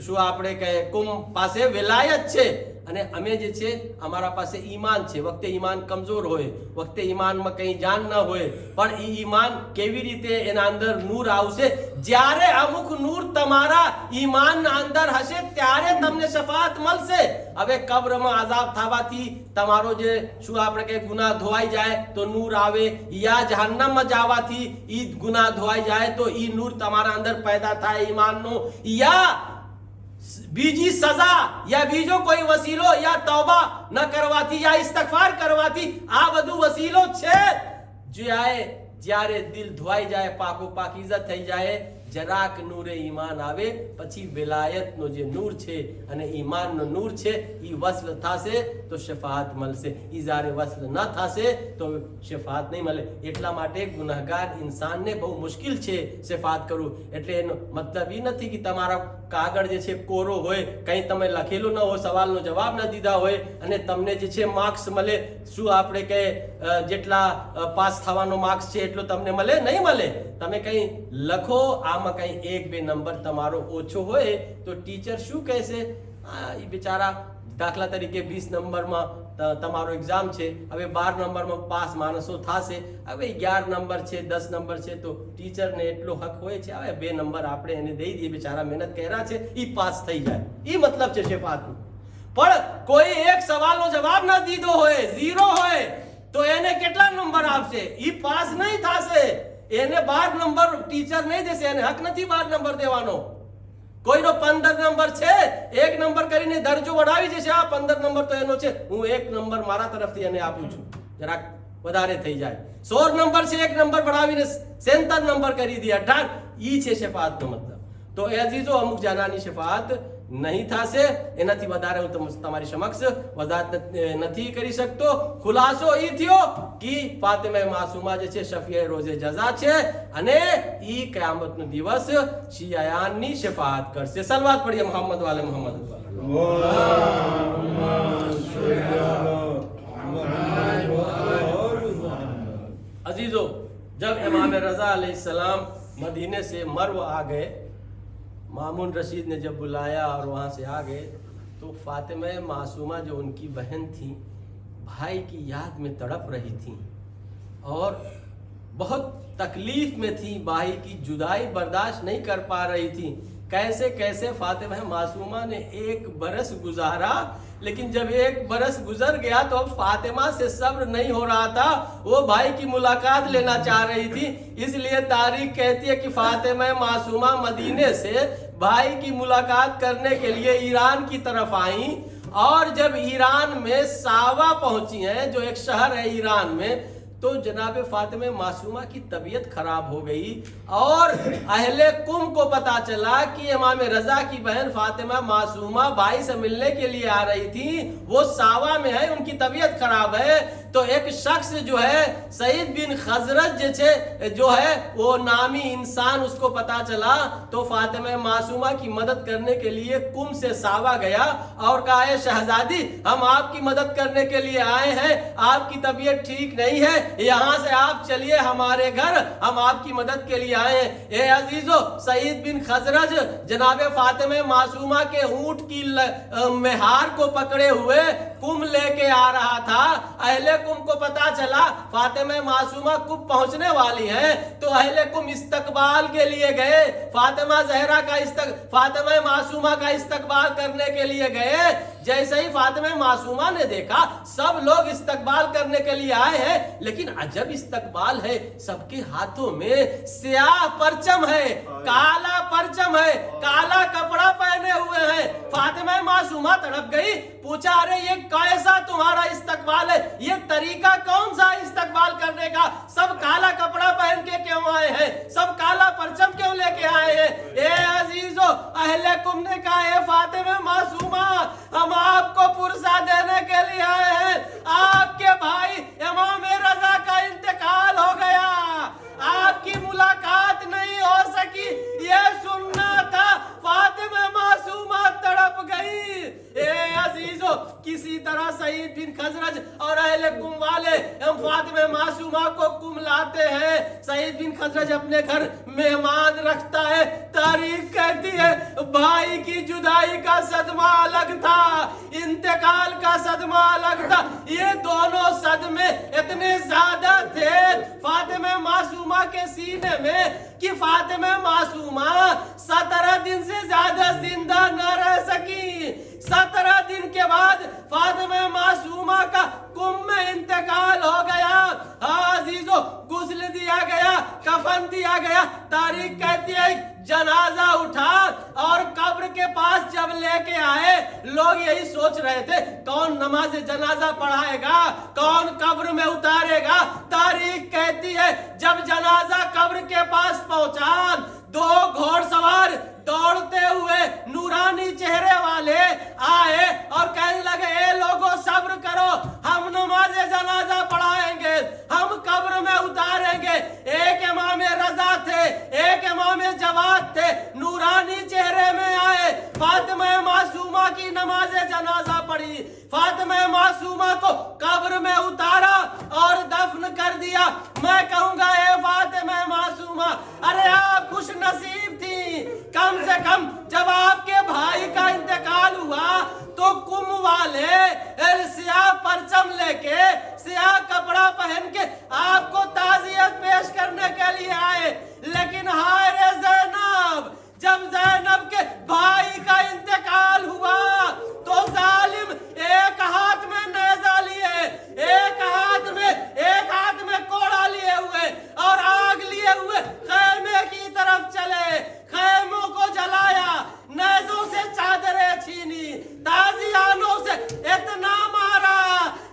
શું આપણે કહે કુમ પાસે વિલાયત છે. અને અમે જે છે અમારા પાસે ઈમાન છે. વખતે ઈમાન કમજોર હોય, વખતે ઈમાનમાં કંઈ જાન ન હોય, પણ ઈ ઈમાન કેવી રીતે એના અંદર નૂર આવશે? જ્યારે અમુક નૂર તમારા ઈમાનના અંદર હશે ત્યારે તમને શફાત મળશે. હવે કબ્રમાં આઝાબ થવાથી તમારો જે શું આપણે કહે ગુનાહ ધોવાઈ જાય તો નૂર આવે, યા જહન્નમમાં જવાથી ઈ ગુનાહ ધોવાઈ જાય તો ઈ નૂર તમારા અંદર પેદા થાય ઈમાનનો, યા બીજી સજા યા બીજો કોઈ વસીલો યા તૌબા ન કરવાથી યા ઇસ્તિગફાર કરવાથી આ બધું વસીલો છે. જ્યારે દિલ ધોવાઈ જાય, પાકો પાકીઝા થઈ જાય, જરાક નૂરે ઈમાન આવે પછી વિલાયતનો જે નૂર છે અને ઈમાનનો નૂર છે એ વસ્લ થશે તો શફાત મળશે, એ જ્યારે વસ્લ ન થશે તો શફાત નહીં મળે. એટલા માટે ગુનહગાર ઇન્સાનને બહુ મુશ્કેલ છે શફાત કરવું. એટલે એનો મતલબ એ નથી કે તમારા કાગળ જે છે કોરો હોય, કંઈ તમે લખેલું ન હોય, સવાલનો જવાબ ન દીધા હોય અને તમને જે છે માર્ક્સ મળે. શું આપણે કહે જેટલા પાસ થવાનો માર્ક્સ છે એટલો તમને મળે? નહીં મળે. તમે કંઈ લખો, આમાં કંઈ 1-2 નંબર તમારો ઓછો હોય તો ટીચર શું કહેશે? એ બિચારા દાખલા તરીકે 20 નંબરમાં તમારો એક્ઝામ છે, હવે 12 નંબરમાં પાસ માણસો થશે, હવે 11 નંબર છે, 10 નંબર છે, તો ટીચરને એટલો હક હોય છે હવે 2 નંબર આપણે એને દઈ દઈએ, બિચારા મહેનત કર્યા છે, એ પાસ થઈ જાય. એ મતલબ છે શફાતનું. પણ કોઈ એક સવાલનો જવાબ ન દીધો હોય, 0 હોય, તો એને કેટલા નંબર આપશે? એ પાસ નહીં થશે. એને 12 નંબર ટીચર નહીં દેશે, એને હક નથી 12 નંબર દેવાનો. કોઈનો 15 નંબર છે, 1 નંબર કરીને દરજ્જો વડાવી જશે, આ 15 નંબર તો એનો છે, હું 1 નંબર મારા તરફથી એને આપું છું, જરાક વધારે થઈ જાય. 16 નંબર છે, 1 નંબર વડાવીને 77 નંબર કરી દે, 18. ઈ છે શફાતનો મતલબ. તો એ અજીઝો, અમુક જનાની શફાત નહીં થશે. એનાથી વધારે હું તમારી સમક્ષ વજાહત નથી કરી શકતો. ખુલાસો એ થયો કે ફાતિમા માસૂમા જે છે શફીએ રોઝે જઝા છે અને ઈ કયામતનો દિવસ શિયાયાનની શફાત કરશે. સલવાત પढ़िए मोहम्मद वाले मोहम्मद. अजीजों, जब इमाम रजा अलैहिस्सलाम मदीने से मर्व आ गए, मामून रशीद ने जब बुलाया और वहाँ से आ गए, तो फातिमा मासूमा जो उनकी बहन थी, भाई की याद में तड़प रही थी और बहुत तकलीफ में थी, भाई की जुदाई बर्दाश्त नहीं कर पा रही थी. कैसे कैसे फातिमा मासूमा ने 1 बरस गुजारा, लेकिन जब 1 बरस गुजर गया तो अब फातिमा से सब्र नहीं हो रहा था, वो भाई की मुलाकात लेना चाह रही थी. इसलिए तारीख कहती है कि फातिमा मासूमा मदीने से भाई की मुलाकात करने के लिए ईरान की तरफ आई. और जब ईरान में सावा पहुंची हैं, जो एक शहर है ईरान में, तो जनाब फातिमा मासूमा की तबीयत खराब हो गई और अहले कुम को पता चला कि इमाम रजा की बहन फातिमा मासूमा भाई से मिलने के लिए आ रही थी, वो सावा में है, उनकी तबीयत खराब है. तो एक शख्स जो है सईद बिन खजरज जो है वो नामी इंसान, उसको पता चला तो फातिमा मासूमा की मदद करने के लिए कुम से सावा गया और कहा, है शहजादी, हम आपकी मदद करने के लिए आए हैं, आपकी तबीयत ठीक नहीं है, यहाँ से आप चलिए हमारे घर, हम आपकी मदद के लिए आए हैं. ए अजीजो, सईद बिन खजरज जनाब फातिमा मासूमा के ऊंट की मेहार को पकड़े हुए कुम लेके आ रहा था. अहले कुम को पता चला फातिमा मासूमा कुम पहुंचने वाली हैं, तो अहले कुम इस्तकबाल के लिए गए, फातिमा मासूमा का इस्तकबाल करने के लिए गए. जैसे ही फातिमा मासूमा ने देखा सब लोग इस्तकबाल करने के लिए आए हैं, लेकिन अजब इस्तकबाल है, सबके हाथों में स्याह परचम है, काला परचम है, काला कपड़ा पहने हुए हैं. फातिमा मासूमा तड़प गई, पूछा, अरे ये कैसा तुम्हारा इस्तकबाल है, ये तरीका कौन सा इस्तकबाल करने का, सब काला कपड़ा पहन के क्यों आए हैं, सब काला परचम क्यों लेके आए हैं? ए अजीजो, अहले कुम ने कहा, ए फातिमा मासूमा, हम आपको पुरसा देने के लिए आए हैं, आपके भाई इमाम रजा का इंतकाल हो गया, आपकी मुलाकात नहीं हो सकी, ये सुनना था. फातिमा मासूमा तड़प गई. ए अजीजो, किसी तरह सईद बिन खजरज और अहले कुम वाले फातिमा मासूमा को कुम लाते हैं. सईद बिन खजरज अपने घर मेहमान रखता है. तारीख कहती है भाई की जुदाई का सदमा अलग था, इंतकाल का सदमा अलग था. ये दोनों सदमे इतने ज्यादा थे फातिमा मासूमा के सीने में कि फातिमा मासूमा 17 दिन से ज्यादा जिंदा न रह सकी. 17 दिन के बाद फातिमा मासूमा का कुम में इंतकाल हो गया. अजीजो, गुस्ल दिया गया, कफन दिया गया. तारीख कहती है जनाजा उठा और कब्र के पास जब लेके आए, लोग यही सोच रहे थे कौन नमाज जनाजा पढ़ाएगा, कौन कब्र में उतारेगा. तारीख कहती है जब जनाजा कब्र के पास पहुंचा, 2 जनाजा पढ़ी, फातिमा मासूमा को कब्र में उतारा और दफन कर दिया। मैं कहूंगा ए फातिमा मासूमा, अरे आप खुश नसीब थी, कम से कम जब आपके भाई का इंतकाल हुआ तो कुम वाले सियाह परचम लेके, सियाह कपड़ा पहन के आपको ताजियत पेश करने के लिए आए। लेकिन हाय रे ज़ैनब, जब ज़ैनब के भाई का इंतकाल हुआ तो जालिम एक हाथ में नेज़ा लिए, एक हाथ में कोड़ा लिए हुए और आग लिए हुए खैमे की तरफ चले। खैमों को जलाया, नेज़ों से चादरें छीनी, ताजियानों से इतना मारा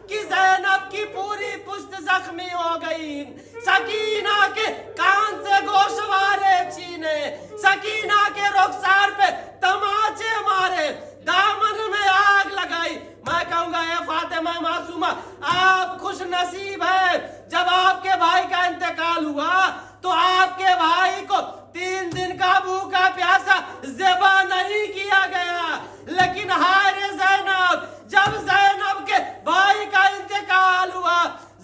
कि ज़ैनब की पूरी पुश्त जख्मी हो गई। सकीना के कान से गोशवारे छीने, सकीना के रुखसार पे तमाचे मारे, दामन में आग लगाई। मैं कहूंगा ए फातिमा मासूमा, आप खुश नसीब है, जब आपके भाई का इंतकाल हुआ तो आपके भाई को 3 दिन का भूखा प्यासा ज़िबा नहीं किया गया। लेकिन हाय रे ज़ैनब, जब ज़ैनब के भाई का इंतकाल हुआ,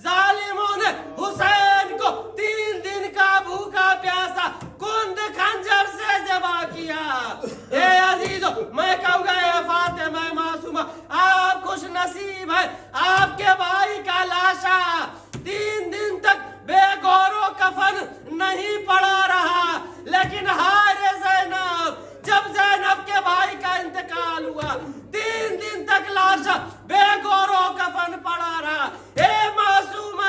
जालिमों ने हुसैन को 3 दिन का भूखा प्यासा कुंद खंजर से ज़िबा किया। ए अजीजो, मैं कहूंगा ए फातिमा मासूमा, आप खुश नसीब है, आपके भाई का लाशा 3 दिन तक बेगौरो कफन नहीं पड़ा रहा। लेकिन हाय रे ज़ैनब, जब ज़ैनब के भाई का इंतकाल हुआ 3 दिन तक लाशा बेगौरो कफन पड़ा रहा। ए मासूम,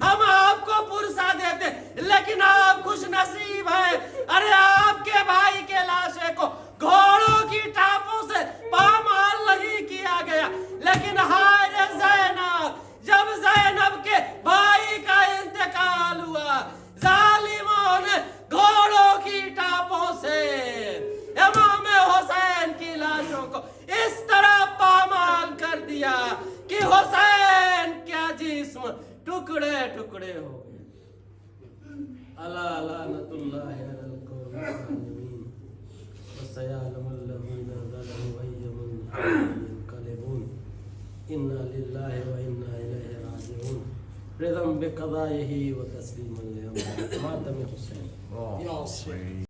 हम आपको पुरसा देते, लेकिन आप खुश नसीब है, अरे आपके भाई के लाशे को घोड़ों की टापों से पामाल नहीं किया गया। लेकिन हाय रे ज़ैनब, जब ज़ैनब के भाई का इंतकाल हुआ, जालिमों ने घोड़ों की टापों से इमाम हुसैन की लाशों को इस तरह पामाल कर दिया कि हुसैन क्या जिस्म टुकड़े टुकड़े हो गए। अला लानतुल्लाहि अलल कौमिल ज़ालिमीन वसयअलमुल लज़ीना ज़लमू अय्युल यन्क़लिबून इन्ना लिल्लाहि व इन्ना इलैहि राजिऊन रिज़म बिक़ज़ाइही व तस्लीमन लिअमरिही मातम हुसैन।